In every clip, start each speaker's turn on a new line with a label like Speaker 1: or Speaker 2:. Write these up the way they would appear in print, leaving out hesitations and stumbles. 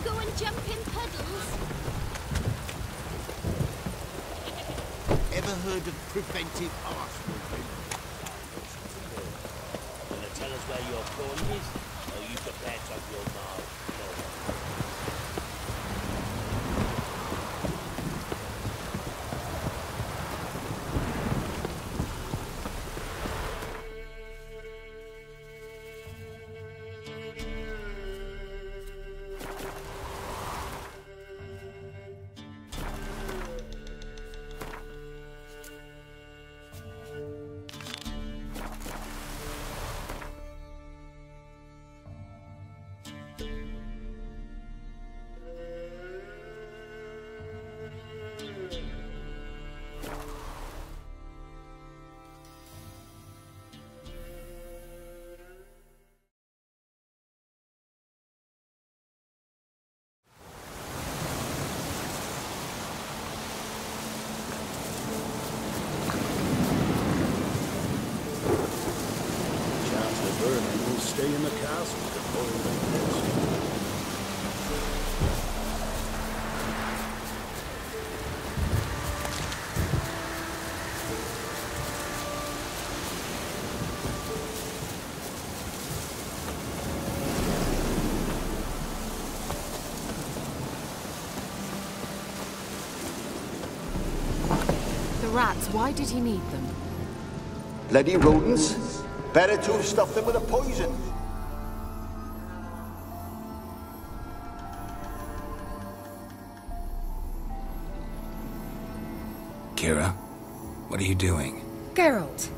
Speaker 1: Go and jump in puddles?
Speaker 2: Ever heard of preventive arse movement?
Speaker 3: Gonna tell us where your corn is? Or you prepared to have your mouth?
Speaker 4: Stay in the castle for more like this.
Speaker 5: The rats, why did he need them?
Speaker 6: Bloody rodents. Better to have stuffed them with a poison.
Speaker 7: Kira, what are you doing?
Speaker 5: Geralt.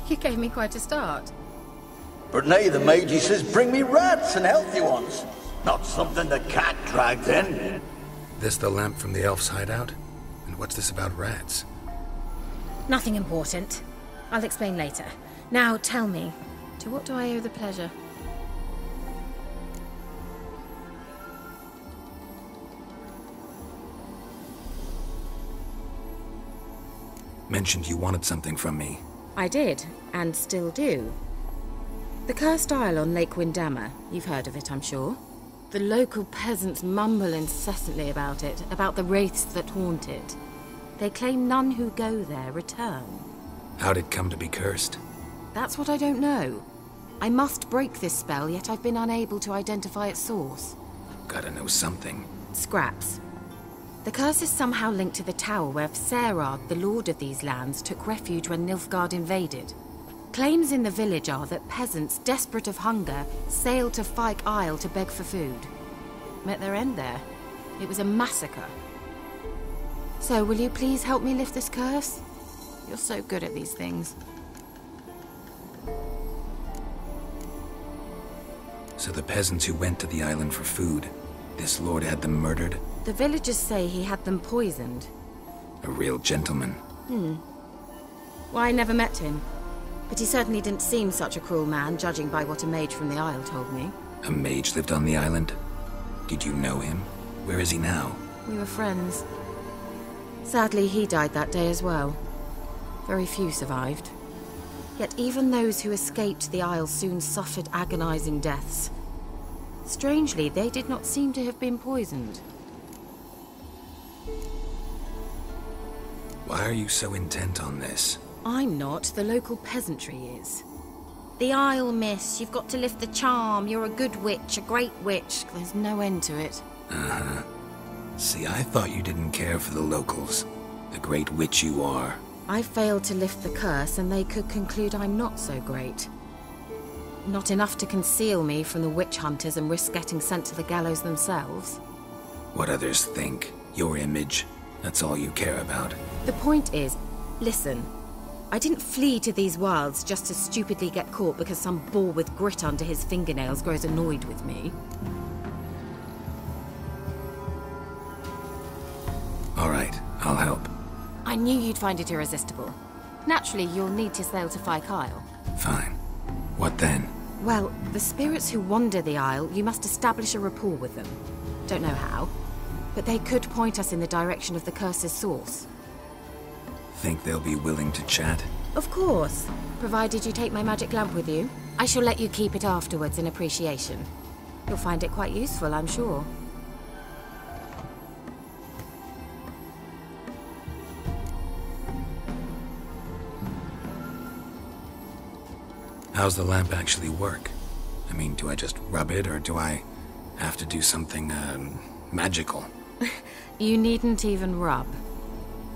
Speaker 5: You gave me quite a start.
Speaker 6: But now the mage, he says, bring me rats and healthy ones. Not something the cat dragged in.
Speaker 7: This the lamp from the elf's hideout? And what's this about rats?
Speaker 5: Nothing important. I'll explain later. Now tell me, to what do I owe the pleasure?
Speaker 7: Mentioned you wanted something from me.
Speaker 5: I did, and still do. The cursed isle on Lake Windammer, you've heard of it, I'm sure. The local peasants mumble incessantly about it, about the wraiths that haunt it. They claim none who go there return.
Speaker 7: How'd it come to be cursed?
Speaker 5: That's what I don't know. I must break this spell, yet I've been unable to identify its source.
Speaker 7: Gotta know something.
Speaker 5: Scraps. The curse is somehow linked to the tower where Serard, the lord of these lands, took refuge when Nilfgaard invaded. Claims in the village are that peasants, desperate of hunger, sailed to Fyke Isle to beg for food. Met their end there. It was a massacre. So, will you please help me lift this curse? You're so good at these things.
Speaker 7: So the peasants who went to the island for food, this lord had them murdered?
Speaker 5: The villagers say he had them poisoned.
Speaker 7: A real gentleman.
Speaker 5: Well, I never met him. But he certainly didn't seem such a cruel man, judging by what a mage from the Isle told me.
Speaker 7: A mage lived on the island? Did you know him? Where is he now?
Speaker 5: We were friends. Sadly, he died that day as well. Very few survived. Yet even those who escaped the Isle soon suffered agonizing deaths. Strangely, they did not seem to have been poisoned.
Speaker 7: Why are you so intent on this?
Speaker 5: I'm not, the local peasantry is. The Isle, miss, you've got to lift the charm. You're a good witch, a great witch. There's no end to it.
Speaker 7: Uh-huh. See, I thought you didn't care for the locals. The great witch you are.
Speaker 5: I failed to lift the curse, and they could conclude I'm not so great. Not enough to conceal me from the witch hunters and risk getting sent to the gallows themselves.
Speaker 7: What others think, your image, that's all you care about.
Speaker 5: The point is, listen, I didn't flee to these wilds just to stupidly get caught because some boar with grit under his fingernails grows annoyed with me.
Speaker 7: All right, I'll help.
Speaker 5: I knew you'd find it irresistible. Naturally, you'll need to sail to Fyke Isle.
Speaker 7: Fine. What then?
Speaker 5: Well, the spirits who wander the Isle, you must establish a rapport with them. Don't know how, but they could point us in the direction of the curse's source.
Speaker 7: Think they'll be willing to chat?
Speaker 5: Of course, provided you take my magic lamp with you. I shall let you keep it afterwards in appreciation. You'll find it quite useful, I'm sure.
Speaker 7: How's the lamp actually work? I mean, do I just rub it, or do I have to do something, magical?
Speaker 5: You needn't even rub.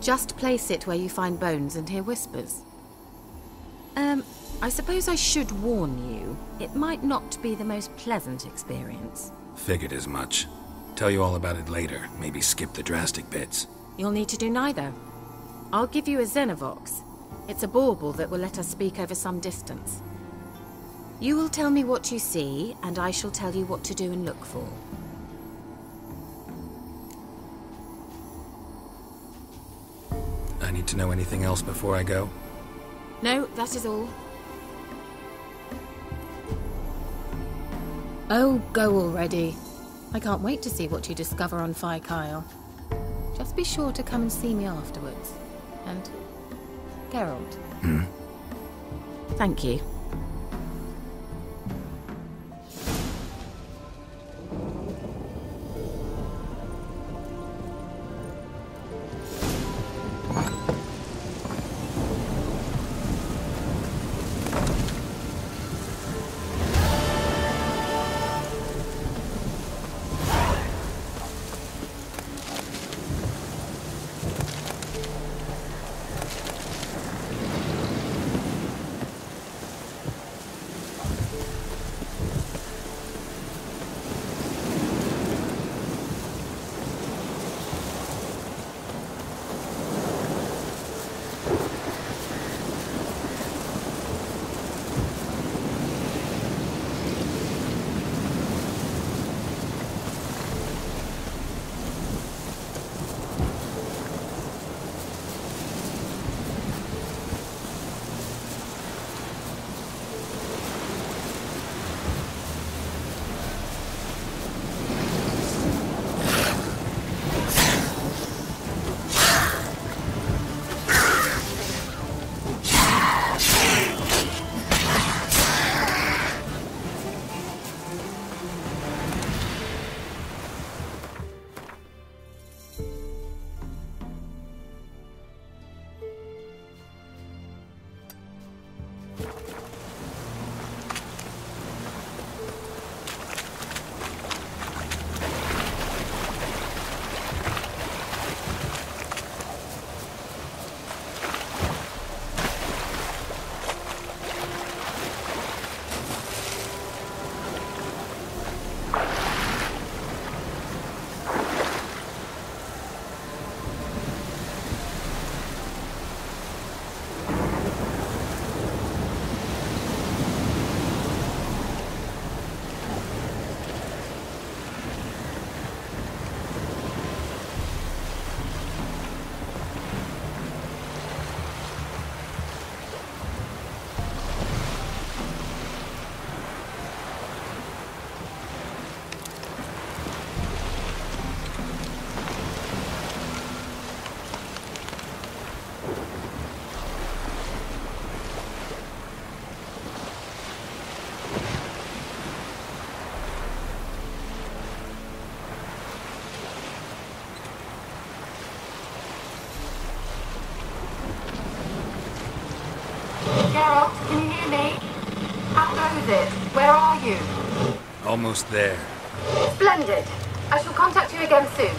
Speaker 5: Just place it where you find bones and hear whispers. I suppose I should warn you. It might not be the most pleasant experience.
Speaker 7: Figured as much. Tell you all about it later. Maybe skip the drastic bits.
Speaker 5: You'll need to do neither. I'll give you a Xenovox. It's a bauble that will let us speak over some distance. You will tell me what you see, and I shall tell you what to do and look for.
Speaker 7: I need to know anything else before I go?
Speaker 5: No, that is all. Oh, go already. I can't wait to see what you discover on Phi Kyle. Just be sure to come and see me afterwards. And... Geralt. Thank you. Geralt, can you hear me? How goes it? Where are you?
Speaker 7: Almost there.
Speaker 5: Splendid. I shall contact you again soon.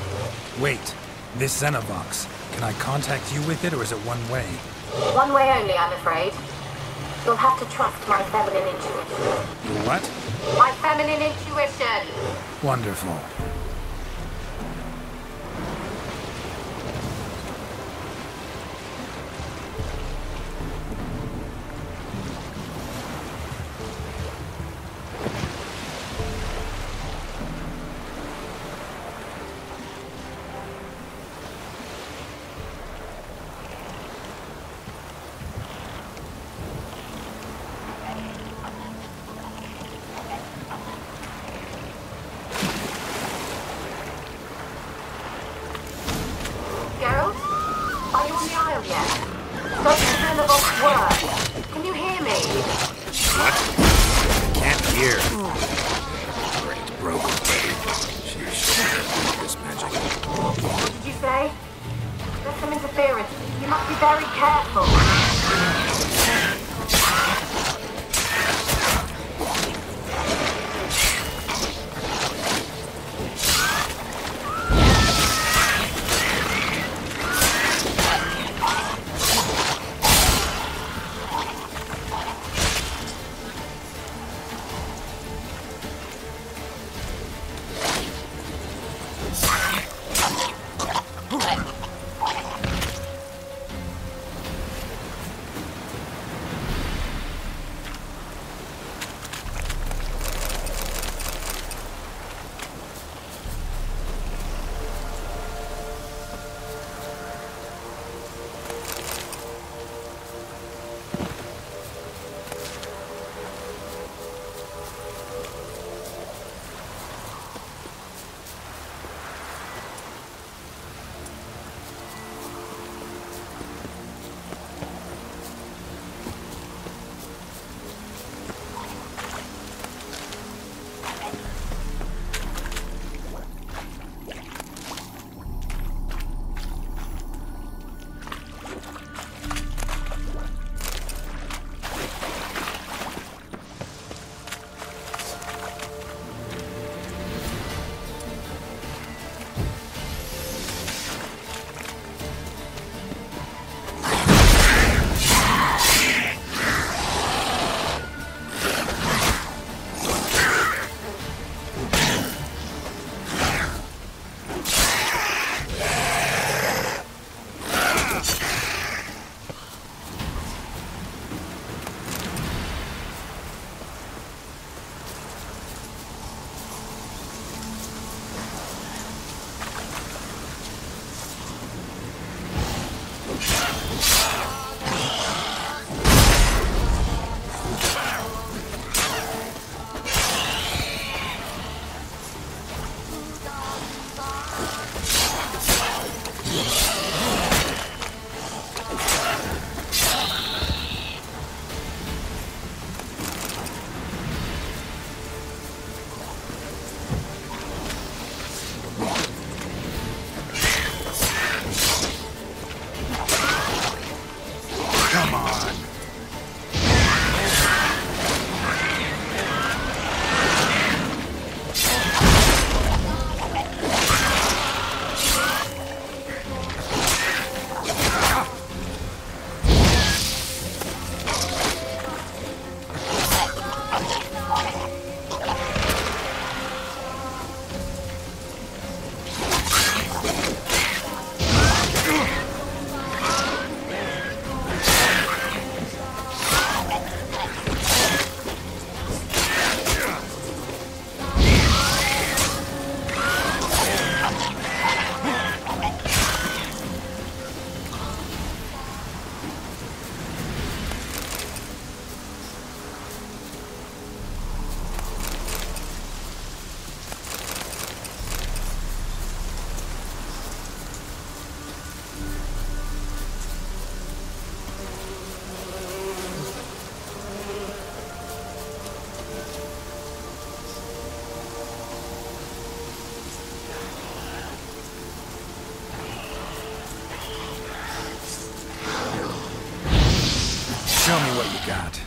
Speaker 8: Wait, this Xenovox, can I contact you with it, or is it one way?
Speaker 5: One way only, I'm afraid. You'll have to trust my feminine intuition.
Speaker 8: Your what?
Speaker 5: My feminine intuition!
Speaker 8: Wonderful.
Speaker 5: Can you hear me?
Speaker 7: What? Can't hear. Great. broke already. She should this magic.
Speaker 5: Did you say? There's some interference. You must be very careful.
Speaker 8: Show me what you got.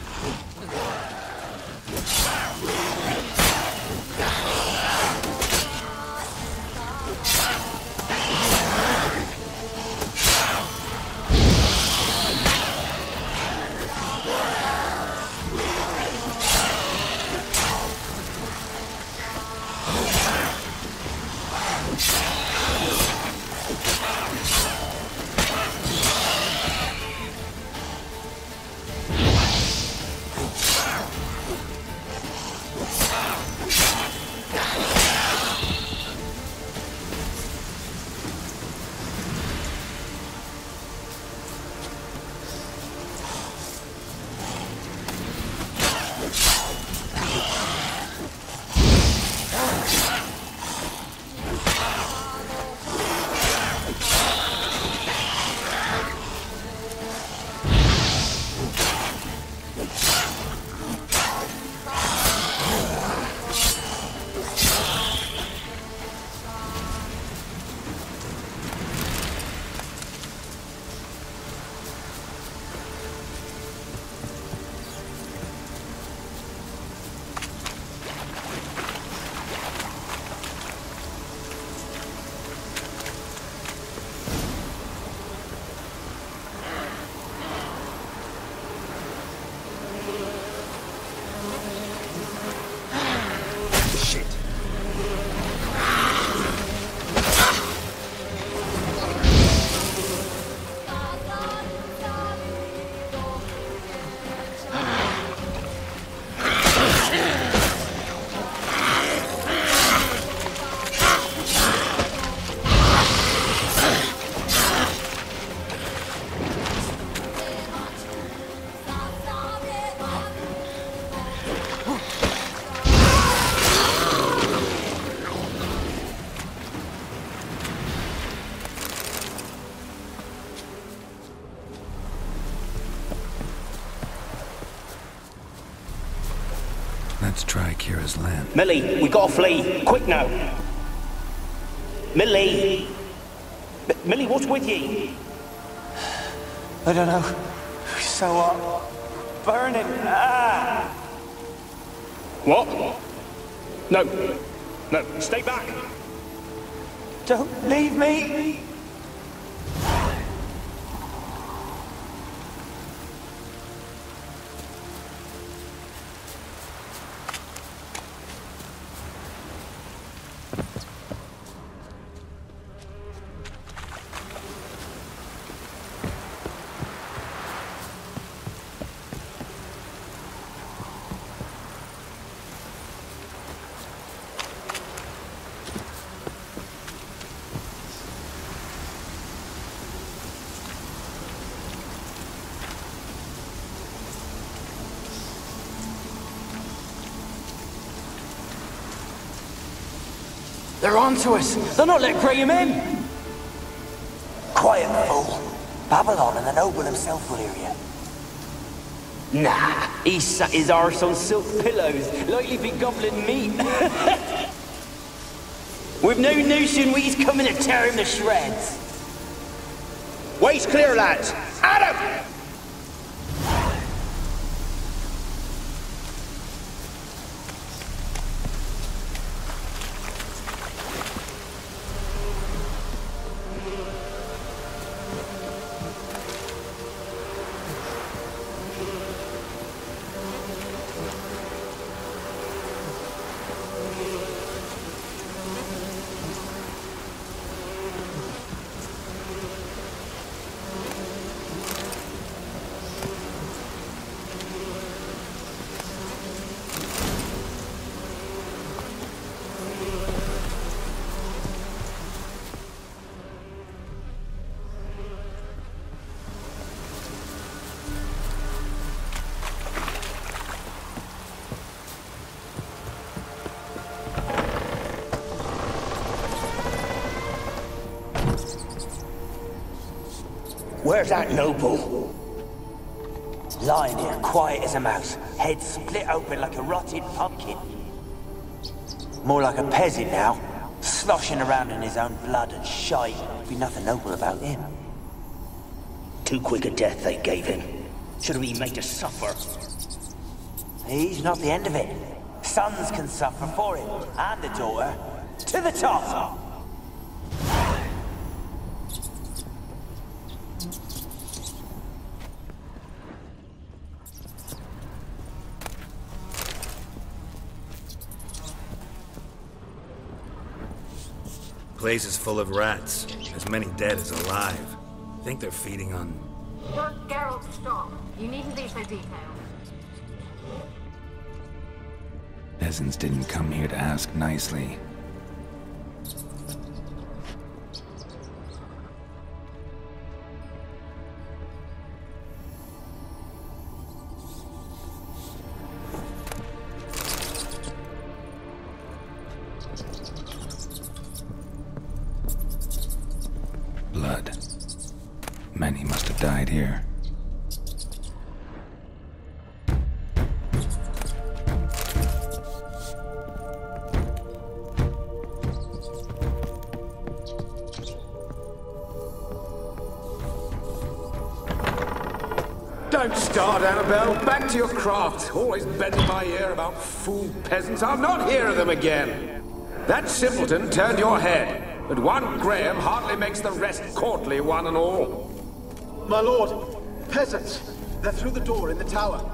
Speaker 8: Let's try Kira's land.
Speaker 3: Millie, we gotta flee. Quick now. Millie! Millie, what's with you?
Speaker 9: I don't know. So what? Burning. Ah!
Speaker 3: What? No. No, stay back.
Speaker 9: Don't leave me! They're onto us! They're not letting Graham in! Quiet, fool. Babylon and the noble himself will hear you.
Speaker 3: Nah, he sat his arse on silk pillows, like he'd been gobbling meat. We've no notion we's coming to tear him to shreds. Way's clear, lads. Adam!
Speaker 9: Where's that noble? Lying here, quiet as a mouse, head split open like a rotted pumpkin. More like a peasant now, sloshing around in his own blood and shite. Be nothing noble about him.
Speaker 3: Too quick a death they gave him. Should have been made to suffer.
Speaker 9: He's not the end of it. Sons can suffer for him, and the daughter. To the top!
Speaker 7: Place is full of rats. As many dead as alive. Think they're feeding on...
Speaker 5: Geralt, stop. You needn't be so detailed.
Speaker 8: Peasants didn't come here to ask nicely. Blood. Many must have died here.
Speaker 4: Don't start, Annabelle. Back to your craft. Always bending my ear about fool peasants. I'll not hear of them again. That simpleton turned your head. But one Graham hardly makes the rest courtly, one and all.
Speaker 2: My lord, peasants. They're through the door in the tower.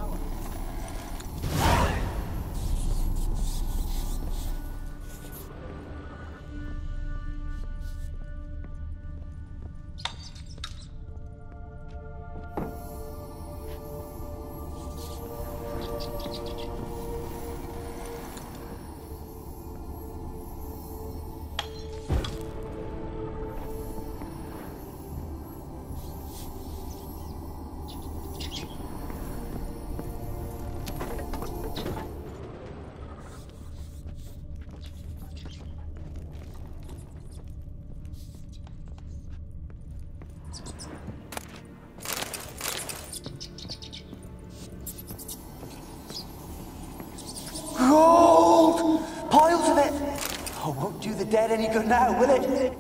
Speaker 9: the dead any good now, will it?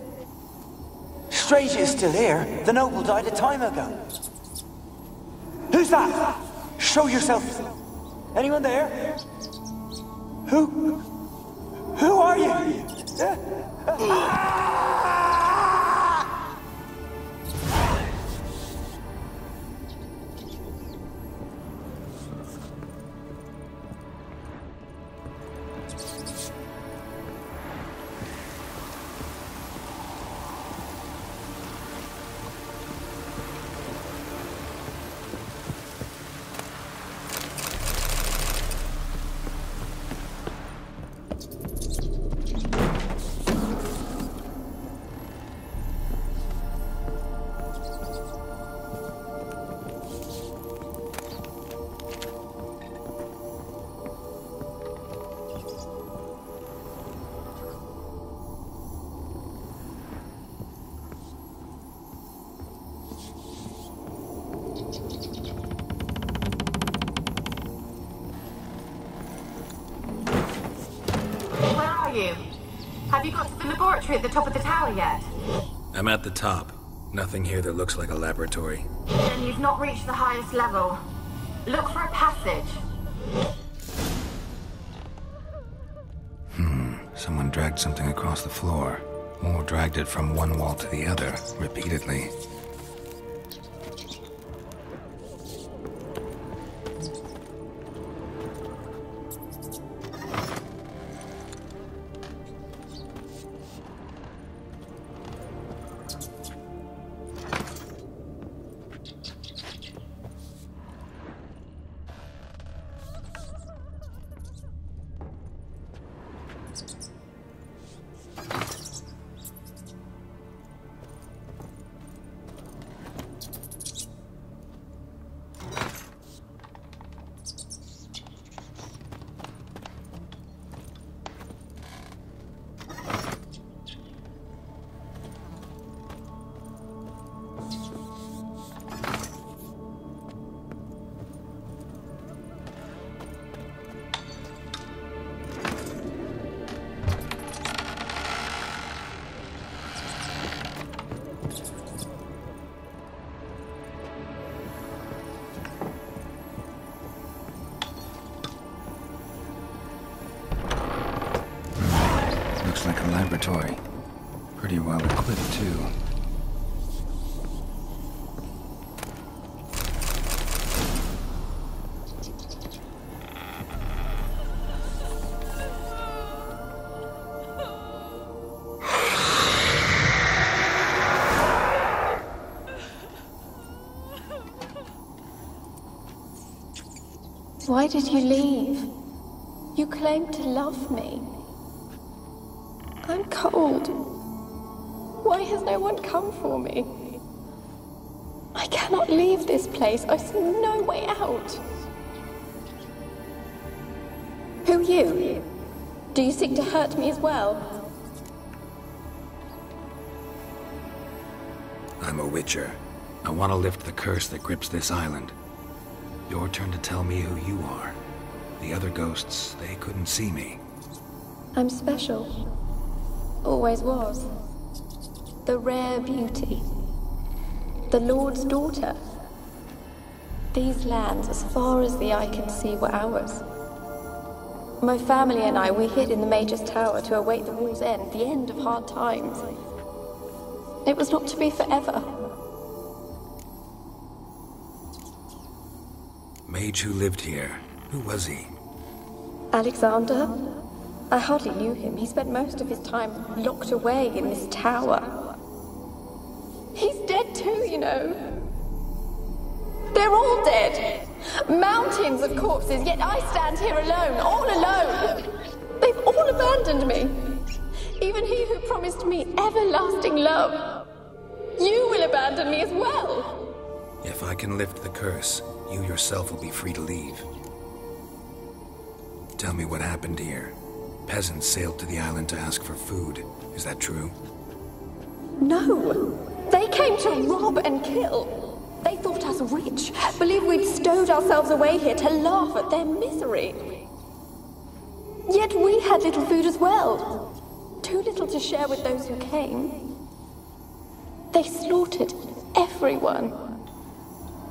Speaker 9: Strange it's still here. The noble died a time ago. Who's that? Show yourself. Anyone there? Who are you?
Speaker 5: Have you got to the laboratory at the top of the tower yet?
Speaker 7: I'm at the top. Nothing here that looks like a laboratory.
Speaker 5: Then you've not reached the highest level. Look for a passage.
Speaker 7: Someone dragged something across the floor. Or dragged it from one wall to the other, repeatedly. Looks like a laboratory. Pretty well equipped, too.
Speaker 1: Why did you leave? You claimed to love me. I'm cold. Why has no one come for me? I cannot leave this place. I see no way out. Who are you? Do you seek to hurt me as well?
Speaker 7: I'm a witcher. I want to lift the curse that grips this island. Your turn to tell me who you are. The other ghosts, they couldn't see me.
Speaker 1: I'm special. Always was. The rare beauty. The Lord's daughter. These lands, as far as the eye can see, were ours. My family and I, we hid in the Mage's Tower to await the war's end, the end of hard times. It was not to be forever.
Speaker 7: Mage who lived here. Who was he?
Speaker 1: Alexander? I hardly knew him. He spent most of his time locked away in this tower. He's dead too, you know. They're all dead. Mountains of corpses, yet I stand here alone, all alone. They've all abandoned me. Even he who promised me everlasting love. You will abandon me as well.
Speaker 7: If I can lift the curse, you yourself will be free to leave. Tell me what happened here. Peasants sailed to the island to ask for food. Is that true?
Speaker 1: No. They came to rob and kill. They thought us rich, believed we'd stowed ourselves away here to laugh at their misery. Yet we had little food as well. 2 too little to share with those who came. They slaughtered everyone.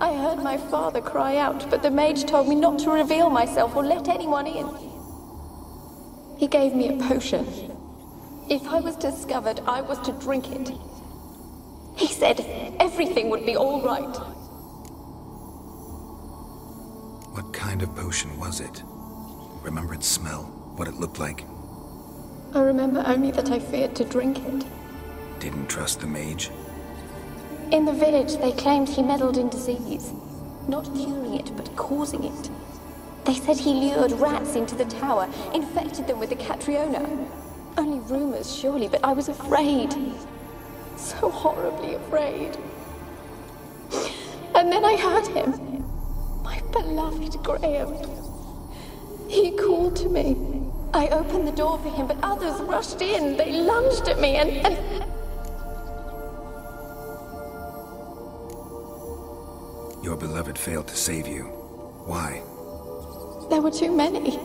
Speaker 1: I heard my father cry out, but the mage told me not to reveal myself or let anyone in. He gave me a potion. If I was discovered, I was to drink it. He said everything would be all right.
Speaker 7: What kind of potion was it? Remember its smell? What it looked like?
Speaker 1: I remember only that I feared to drink it.
Speaker 7: Didn't trust the mage?
Speaker 1: In the village, they claimed he meddled in disease. Not curing it, but causing it. They said he lured rats into the tower, infected them with the Catriona. Only rumors, surely, but I was afraid. So horribly afraid. And then I heard him. My beloved Graham. He called to me. I opened the door for him, but others rushed in. They lunged at me and...
Speaker 7: Your beloved failed to save you. Why?
Speaker 1: There were too many.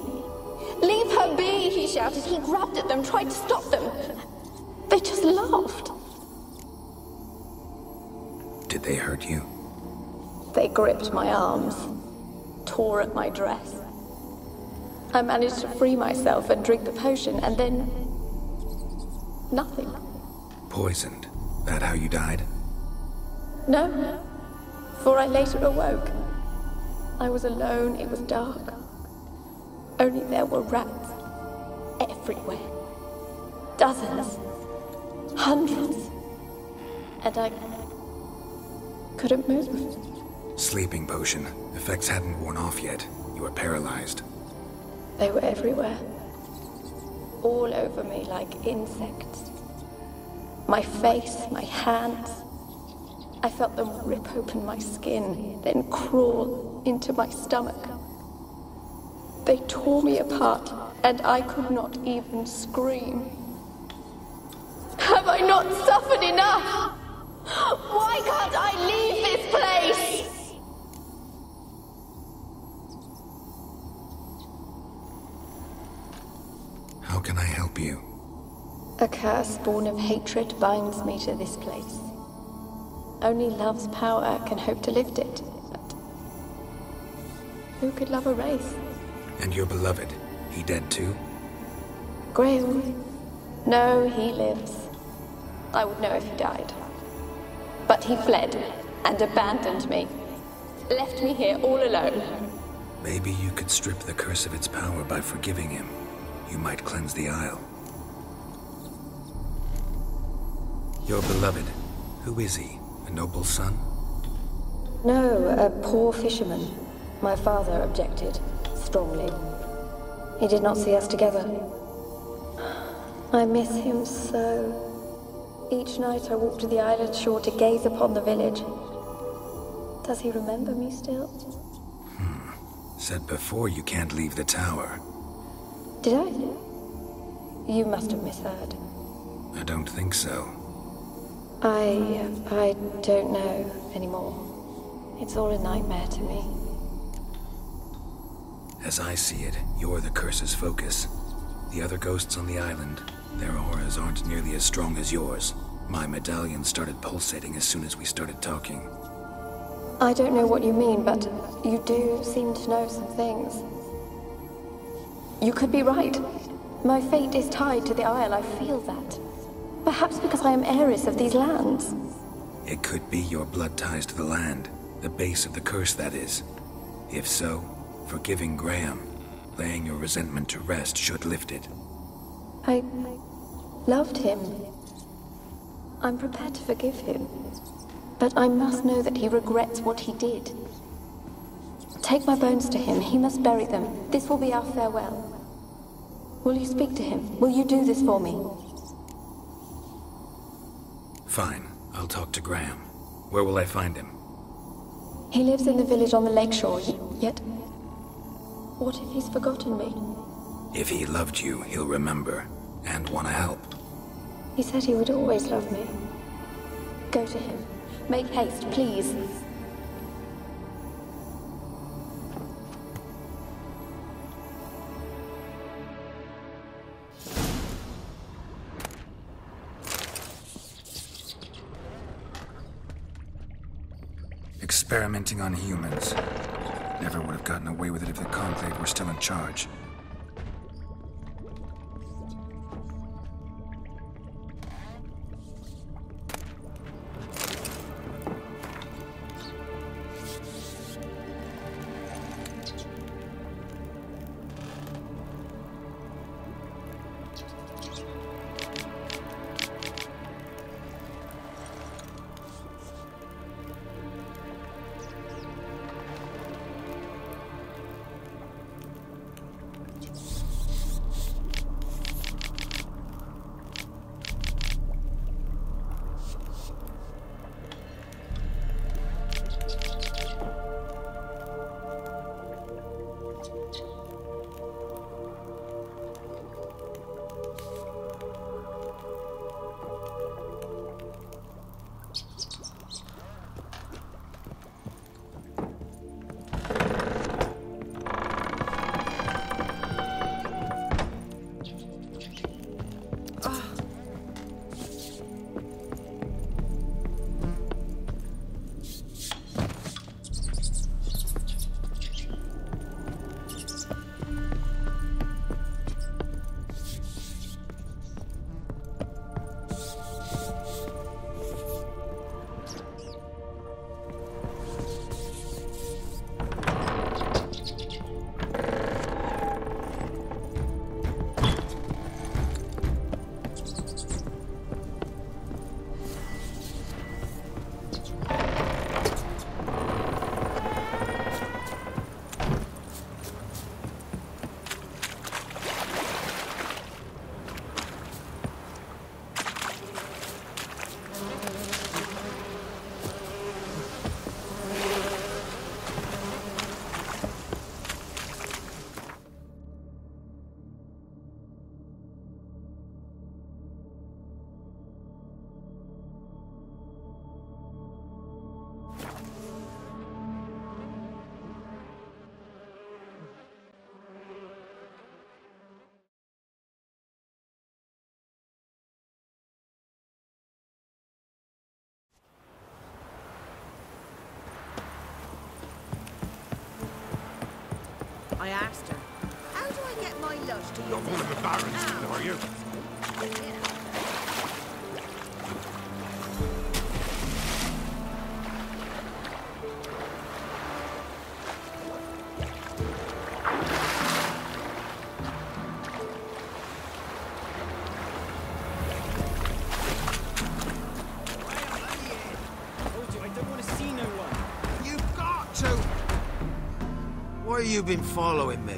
Speaker 1: Leave her be, he shouted. He grabbed at them, tried to stop them. They just laughed.
Speaker 7: Did they hurt you?
Speaker 1: They gripped my arms, tore at my dress. I managed to free myself and drink the potion, and then... nothing.
Speaker 7: Poisoned? That how you died?
Speaker 1: No, for I later awoke. I was alone, it was dark. Only there were rats everywhere. Dozens. Hundreds. And I couldn't move.
Speaker 7: Sleeping potion. Effects hadn't worn off yet. You were paralyzed.
Speaker 1: They were everywhere. All over me like insects. My face, my hands. I felt them rip open my skin, then crawl into my stomach. They tore me apart, and I could not even scream. Have I not suffered enough? Why can't I leave this place?
Speaker 7: How can I help you?
Speaker 1: A curse born of hatred binds me to this place. Only love's power can hope to lift it. But who could love a wraith?
Speaker 7: And your beloved, he dead too?
Speaker 1: Grail? No, he lives. I would know if he died. But he fled and abandoned me. Left me here all alone.
Speaker 7: Maybe you could strip the curse of its power by forgiving him. You might cleanse the Isle. Your beloved, who is he? A noble son?
Speaker 1: No, a poor fisherman. My father objected, strongly. He did not see us together. I miss him so. Each night I walk to the island shore to gaze upon the village. Does he remember me still?
Speaker 7: Said before you can't leave the tower.
Speaker 1: Did I? You must have misheard.
Speaker 7: I don't think so.
Speaker 1: I don't know anymore. It's all a nightmare to me.
Speaker 7: As I see it, you're the curse's focus. The other ghosts on the island, their auras aren't nearly as strong as yours. My medallion started pulsating as soon as we started talking.
Speaker 1: I don't know what you mean, but you do seem to know some things. You could be right. My fate is tied to the Isle, I feel that. Perhaps because I am heiress of these lands.
Speaker 7: It could be your blood ties to the land, the base of the curse, that is. If so, forgiving Graham, laying your resentment to rest should lift it.
Speaker 1: I loved him. I'm prepared to forgive him. But I must know that he regrets what he did. Take my bones to him. He must bury them. This will be our farewell. Will you speak to him? Will you do this for me?
Speaker 7: Fine. I'll talk to Graham. Where will I find him?
Speaker 1: He lives in the village on the lakeshore, yet... what if he's forgotten me?
Speaker 7: If he loved you, he'll remember, and want to help.
Speaker 1: He said he would always love me. Go to him. Make haste, please.
Speaker 7: Experimenting on humans. Never would have gotten away with it if the Conclave were still in charge.
Speaker 10: I asked her, how do I get my lush to
Speaker 4: You're one of the barons, then, are you?
Speaker 11: Why have you been following me?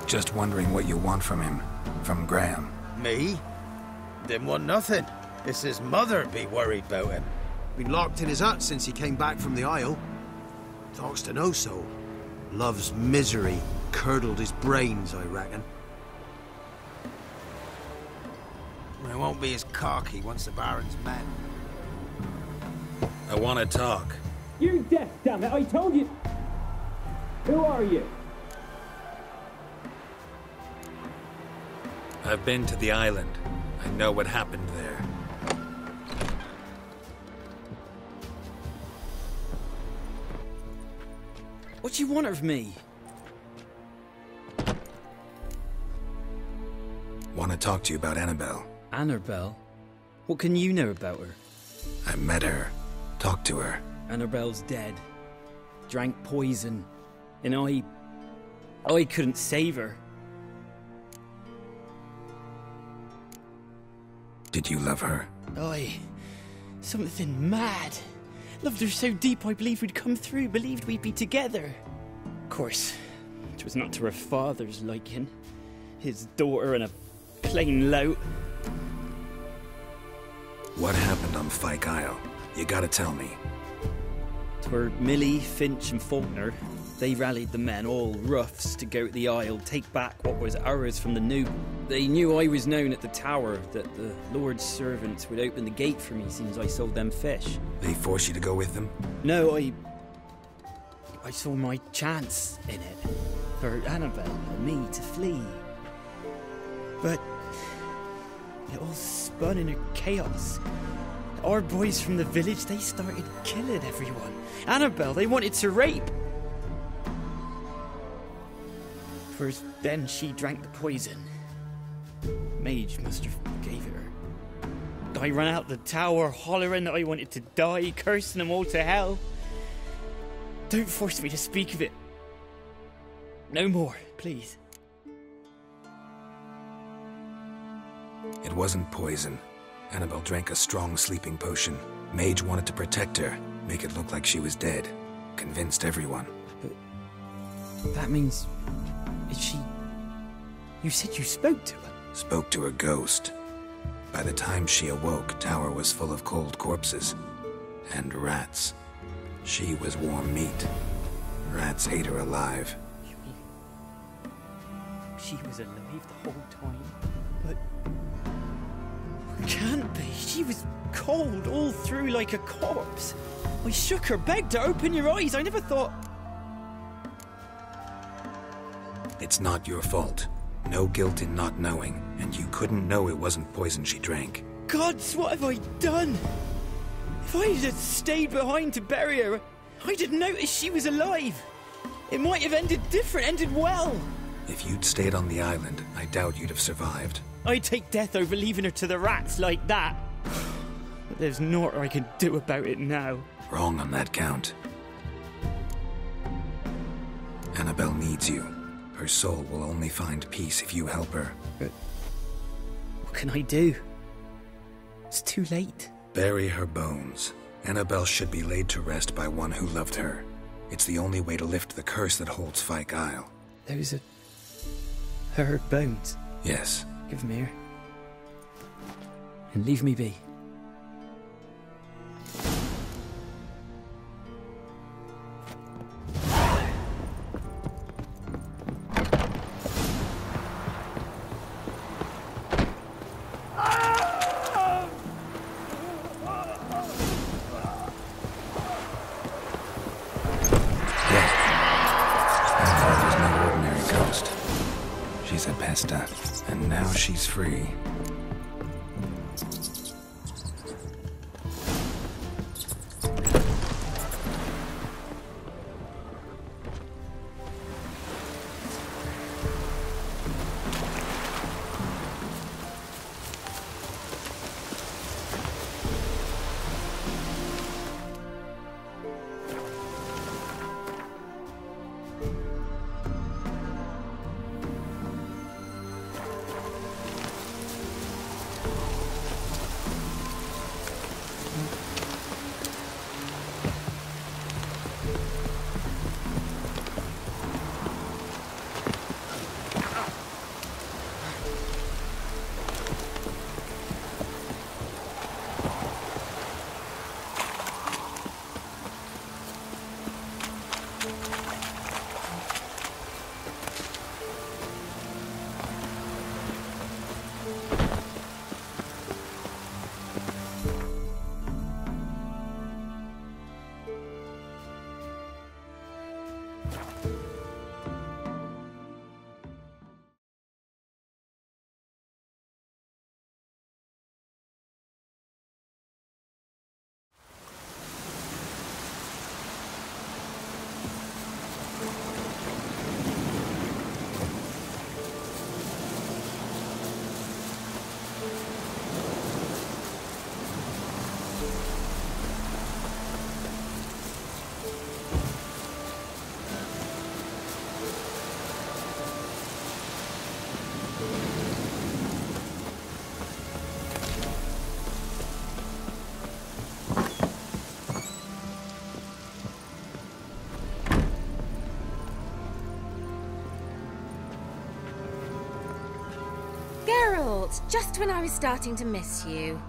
Speaker 7: Just wondering what you want from him. From Graham.
Speaker 11: Me? Didn't want nothing. It's his mother be worried about him. Been locked in his hut since he came back from the Isle. Talks to no soul. Love's misery curdled his brains, I reckon. It won't be as cocky once the Baron's met.
Speaker 7: I want to talk.
Speaker 12: You're deaf, damn it! I told you! Who are you?
Speaker 7: I've been to the island. I know what happened there.
Speaker 13: What do you want of me?
Speaker 7: Want to talk to you about Annabelle.
Speaker 13: Annabelle? What can you know about her?
Speaker 7: I met her. Talked to her.
Speaker 13: Annabelle's dead. Drank poison. And I couldn't save her.
Speaker 7: Did you love her?
Speaker 13: Something mad. Loved her so deep I believed we'd come through, believed we'd be together. Of course, it was not to her father's liking. His daughter and a plain lout.
Speaker 7: What happened on Fyke Isle? You gotta tell me.
Speaker 13: 'Twere Millie, Finch and Faulkner. They rallied the men, all roughs, to go to the Isle, take back what was ours from the Noob. They knew I was known at the tower, that the Lord's servants would open the gate for me since I sold them fish.
Speaker 7: They forced you to go with them?
Speaker 13: No, I saw my chance in it. For Annabelle and me to flee. But it all spun in a chaos. our boys from the village, they started killing everyone. Annabelle, they wanted to rape. First, then she drank the poison. Mage must have gave it her. I ran out the tower, hollering that I wanted to die, cursing them all to hell. Don't force me to speak of it. No more, please.
Speaker 7: It wasn't poison. Annabelle drank a strong sleeping potion. Mage wanted to protect her, make it look like she was dead. Convinced everyone.
Speaker 13: But that means... Is she... You said you spoke to her?
Speaker 7: Spoke to her ghost. By the time she awoke, Tower was full of cold corpses. And rats. She was warm meat. Rats ate her alive.
Speaker 13: You mean... She was alive the whole time? But... Can't be. She was cold all through like a corpse. I shook her, begged her, open your eyes. I never thought...
Speaker 7: It's not your fault. No guilt in not knowing, and you couldn't know it wasn't poison she drank.
Speaker 13: Gods, what have I done? If I had stayed behind to bury her, I didn't notice she was alive. It might have ended different, ended well.
Speaker 7: If you'd stayed on the island, I doubt you'd have survived.
Speaker 13: I'd take death over leaving her to the rats like that. But there's naught I can do about it now.
Speaker 7: Wrong on that count. Annabelle needs you. Her soul will only find peace if you help her.
Speaker 13: But what can I do? It's too late.
Speaker 7: Bury her bones. Annabelle should be laid to rest by one who loved her. It's the only way to lift the curse that holds Fyke Isle.
Speaker 13: Those are... her bones?
Speaker 7: Yes.
Speaker 13: Give them here. And leave me be.
Speaker 7: And now she's free.
Speaker 5: Just when I was starting to miss you.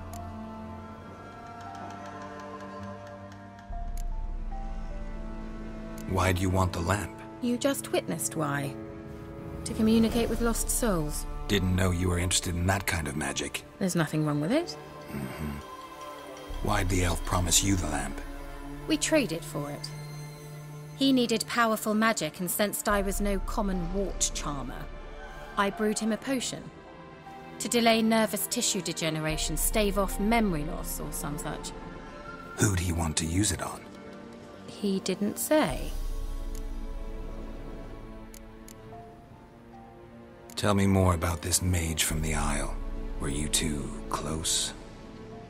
Speaker 7: Why do you want the lamp?
Speaker 5: You just witnessed why. To communicate with lost souls.
Speaker 7: Didn't know you were interested in that kind of magic.
Speaker 5: There's nothing wrong with it.
Speaker 7: Why'd the elf promise you the lamp?
Speaker 5: We traded for it. He needed powerful magic and sensed I was no common wart charmer. I brewed him a potion. To delay nervous tissue degeneration, stave off memory loss, or some such.
Speaker 7: Who'd he want to use it on?
Speaker 5: He didn't say.
Speaker 7: Tell me more about this mage from the Isle. Were you two close?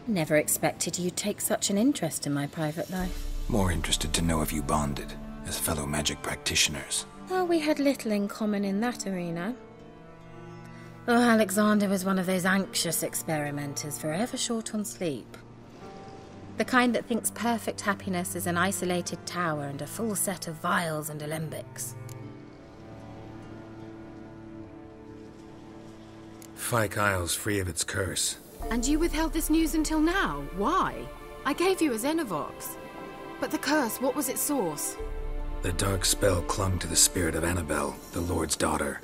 Speaker 5: Never expected you'd take such an interest in my private life.
Speaker 7: More interested to know if you bonded, as fellow magic practitioners.
Speaker 5: Oh, we had little in common in that arena. Oh, Alexander was one of those anxious experimenters, forever short on sleep. The kind that thinks perfect happiness is an isolated tower and a full set of vials and alembics.
Speaker 7: Fyke Isle's free of its curse.
Speaker 5: And you withheld this news until now? Why? I gave you a Xenovox. But the curse, what was its source?
Speaker 7: The dark spell clung to the spirit of Annabelle, the Lord's daughter.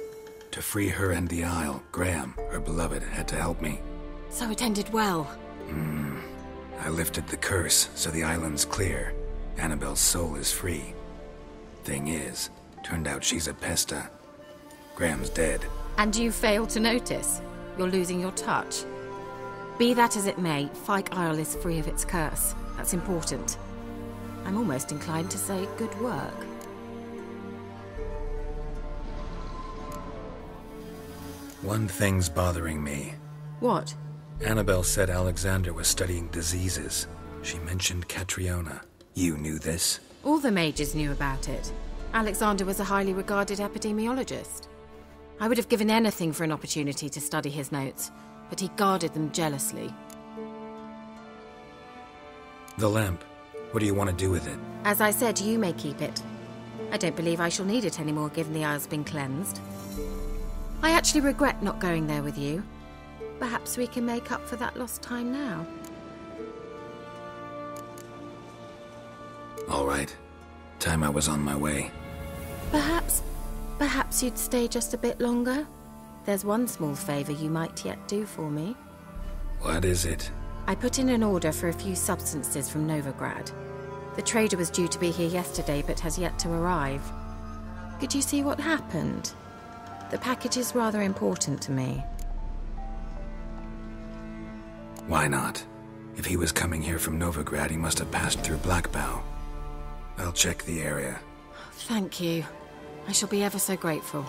Speaker 7: To free her and the Isle, Graham, her beloved, had to help me.
Speaker 5: So it ended well.
Speaker 7: I lifted the curse, so the island's clear. Annabelle's soul is free. Thing is, turned out she's a pesta. Graham's dead.
Speaker 5: And you failed to notice? You're losing your touch. Be that as it may, Fyke Isle is free of its curse. That's important. I'm almost inclined to say good work.
Speaker 7: One thing's bothering me.
Speaker 5: What?
Speaker 7: Annabelle said Alexander was studying diseases. She mentioned Catriona. You knew this?
Speaker 5: All the mages knew about it. Alexander was a highly regarded epidemiologist. I would have given anything for an opportunity to study his notes, but he guarded them jealously.
Speaker 7: The lamp. What do you want to do with it?
Speaker 5: As I said, you may keep it. I don't believe I shall need it anymore, given the Isle's been cleansed. I actually regret not going there with you. Perhaps we can make up for that lost time now.
Speaker 7: All right. Time I was on my way.
Speaker 5: Perhaps you'd stay just a bit longer? There's one small favor you might yet do for me.
Speaker 7: What is it?
Speaker 5: I put in an order for a few substances from Novigrad. The trader was due to be here yesterday, but has yet to arrive. Could you see what happened? The package is rather important to me.
Speaker 7: Why not? If he was coming here from Novigrad, he must have passed through Blackbow. I'll check the area.
Speaker 5: Thank you. I shall be ever so grateful.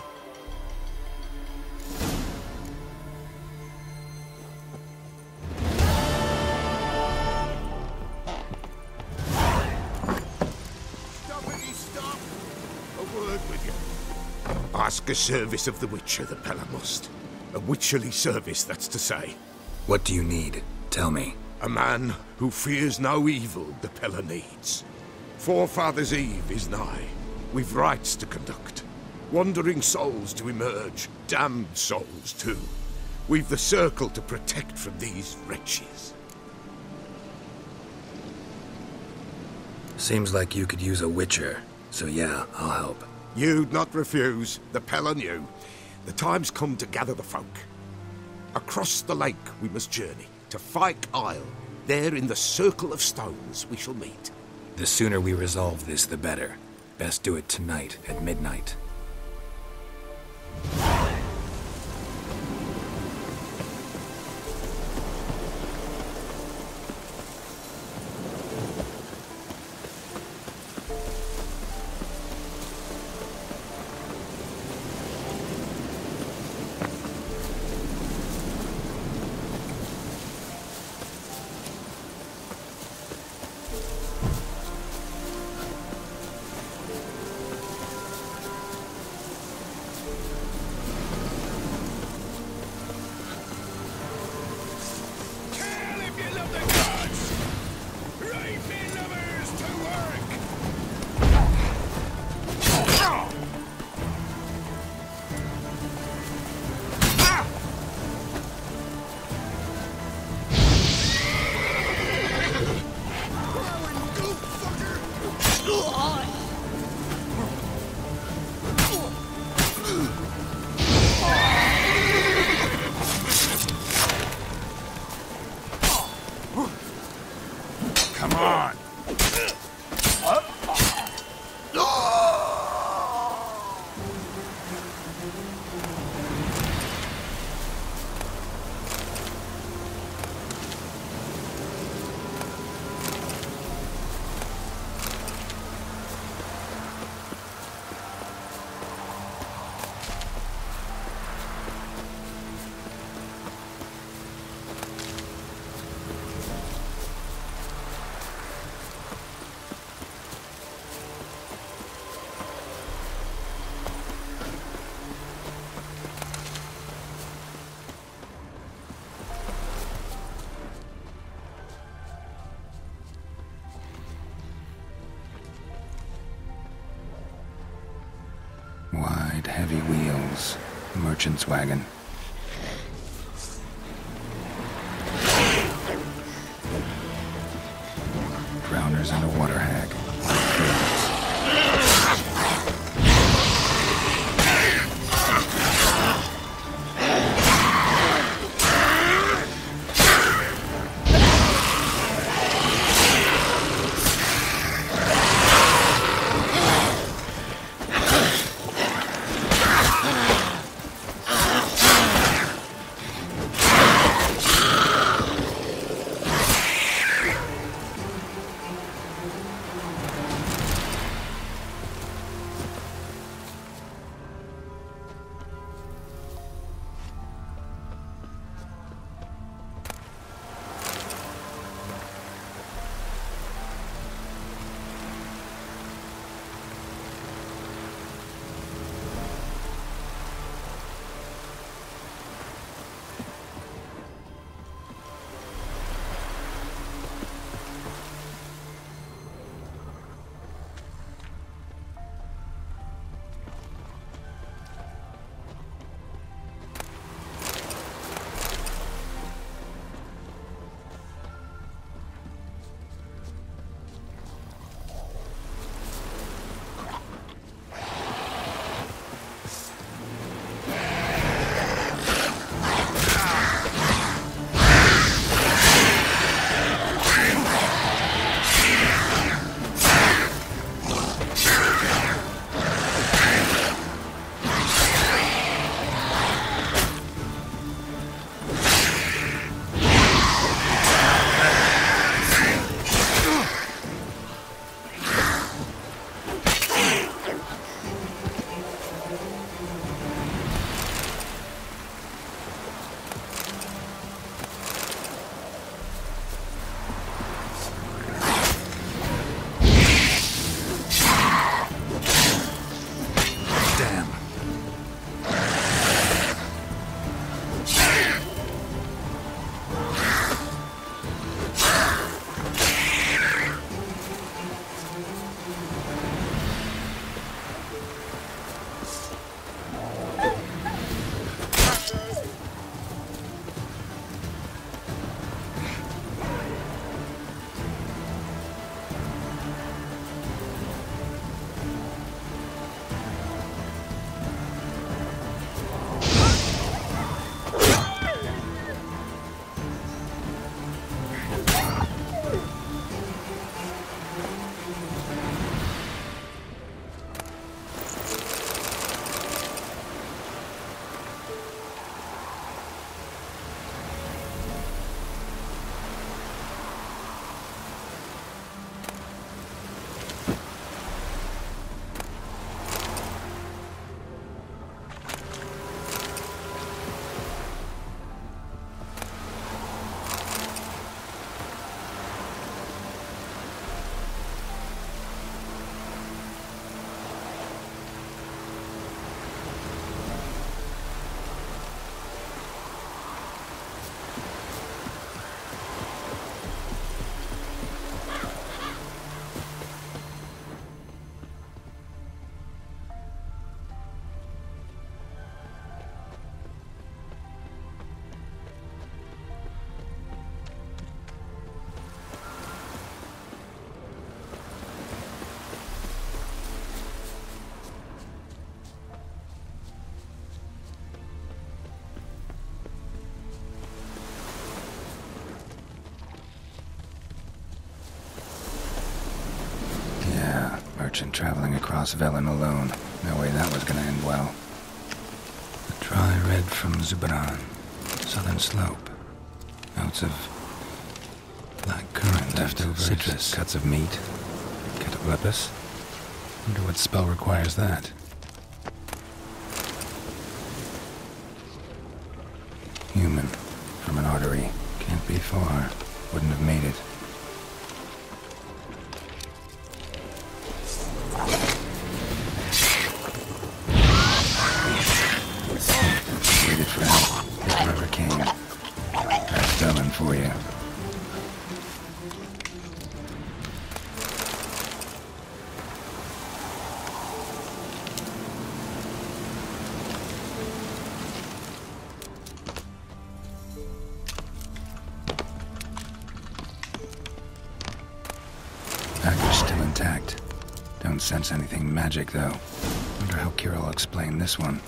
Speaker 14: Stop! A word with you. Ask a service of the Witcher, the Pella must. A witcherly service, that's to say.
Speaker 7: What do you need? Tell me.
Speaker 14: A man who fears no evil the Pella needs. Forefathers' Eve is nigh. We've rites to conduct. Wandering souls to emerge. Damned souls, too. We've the circle to protect from these wretches.
Speaker 7: Seems like you could use a witcher. So yeah, I'll help.
Speaker 14: You'd not refuse. The Pella knew. The time's come to gather the folk. Across the lake we must journey. To Fyke Isle. There in the circle of stones we shall meet.
Speaker 7: The sooner we resolve this, the better. Best do it tonight at midnight.
Speaker 14: Come on!
Speaker 7: heavy wheels. Merchant's wagon. Drowners and a water hag. merchant traveling across Velen alone. No way that was gonna end well. A dry red from Zubran. Southern slope. Notes of black currant, leftovers, citrus, cuts of meat. Cataplepis. Wonder what spell requires that. Human. From an artery. Can't be far. Wouldn't have made it. Waited for help. It never came. That's Velen for you. Tracker's still intact. Don't sense anything magic, though. Wonder how Kira will explain this one.